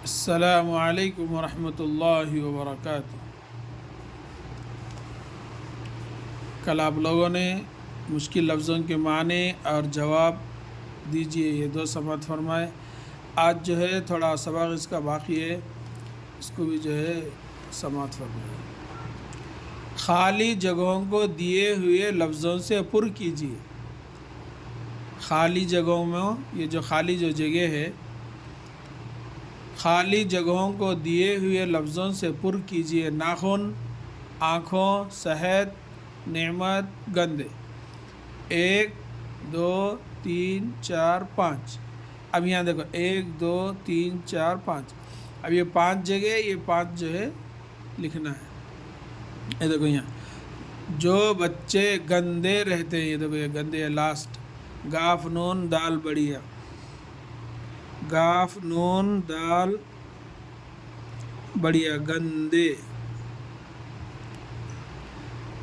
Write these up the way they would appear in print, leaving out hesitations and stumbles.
السلام علیکم ورحمۃ اللہ وبرکاتہ۔ کل آپ لوگوں نے مشکل لفظوں کے معنی اور جواب دیجئے، یہ 2 سماعت فرمائے۔ آج جو ہے تھوڑا سبق اس کا باقی ہے، اس کو بھی جو ہے سماعت فرمائے۔ خالی جگہوں کو دیے ہوئے لفظوں سے پر کیجیے۔ خالی جگہوں میں یہ جو خالی جو جگہ ہے، خالی جگہوں کو دیے ہوئے لفظوں سے پر کیجیے۔ ناخن، آنکھوں، صحت، نعمت، گندے۔ 1 2 3 4 5۔ اب یہاں دیکھو 1 2 3 4 5۔ اب یہ 5 جگہ، یہ 5 جو ہے لکھنا ہے۔ یہ دیکھو یہاں جو بچے گندے رہتے ہیں، یہ دیکھو یہ گندے ہے لاسٹ، گاف نون دال بڑیا، گاف نون دال بڑیا، گندے۔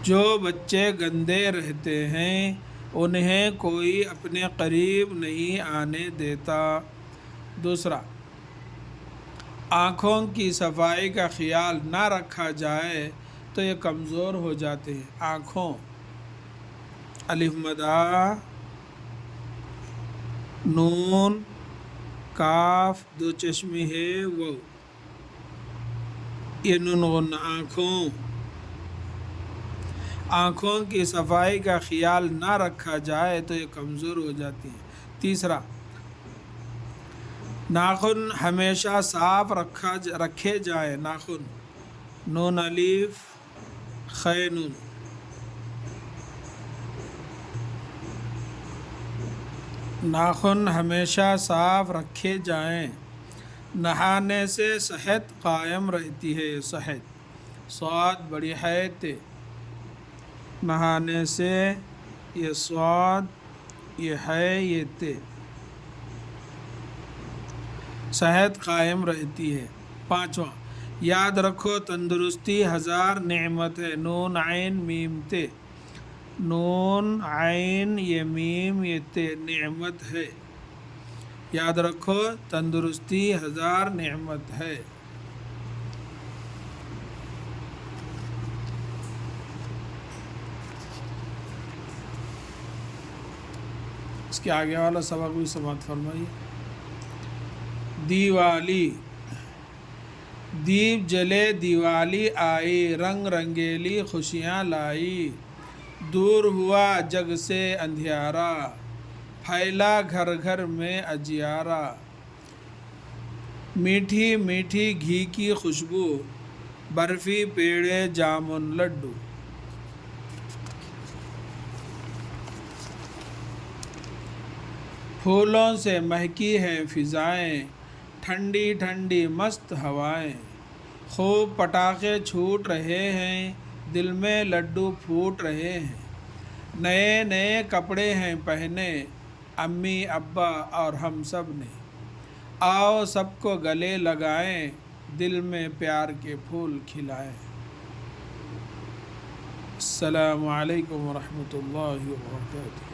جو بچے گندے رہتے ہیں انہیں کوئی اپنے قریب نہیں آنے دیتا۔ دوسرا، آنکھوں کی صفائی کا خیال نہ رکھا جائے تو یہ کمزور ہو جاتے ہیں۔ آنکھوں، الف مد آ، نون کاف 2 چشمی ہے وہ، یہ نون غن، آنکھوں۔ آنکھوں کی صفائی کا خیال نہ رکھا جائے تو یہ کمزور ہو جاتی ہیں۔ تیسرا، ناخن ہمیشہ صاف رکھے جائیں۔ ناخن، نون الف خے نون، ناخن ہمیشہ صاف رکھے جائیں۔ نہانے سے صحت قائم رہتی ہے۔ صحت، صاد بڑی ہے تے، نہانے سے یہ صاد، یہ ہے یہ تے، صحت قائم رہتی ہے۔ 5واں، یاد رکھو تندرستی 1000 نعمت ہے۔ نون عین میم تے، نون عین یہ میم یہ تے، نعمت ہے۔ یاد رکھو تندرستی 1000 نعمت ہے۔ اس کے آگے والا سبق بھی سماعت فرمائیے۔ دیوالی، دیپ جلے دیوالی آئی، رنگ رنگیلی خوشیاں لائی، دور ہوا جگ سے اندھیارا، پھیلا گھر گھر میں اجیارا، میٹھی میٹھی گھی کی خوشبو، برفی پیڑے جامن لڈو۔ پھولوں سے مہکی ہیں فضائیں، ٹھنڈی ٹھنڈی مست ہوائیں، خوب پٹاخے چھوٹ رہے ہیں، دل میں لڈو پھوٹ رہے ہیں، نئے نئے کپڑے ہیں پہنے، امی ابا اور ہم سب نے، آؤ سب کو گلے لگائیں، دل میں پیار کے پھول کھلائیں۔ السلام علیکم ورحمۃ اللہ وبرکاتہ۔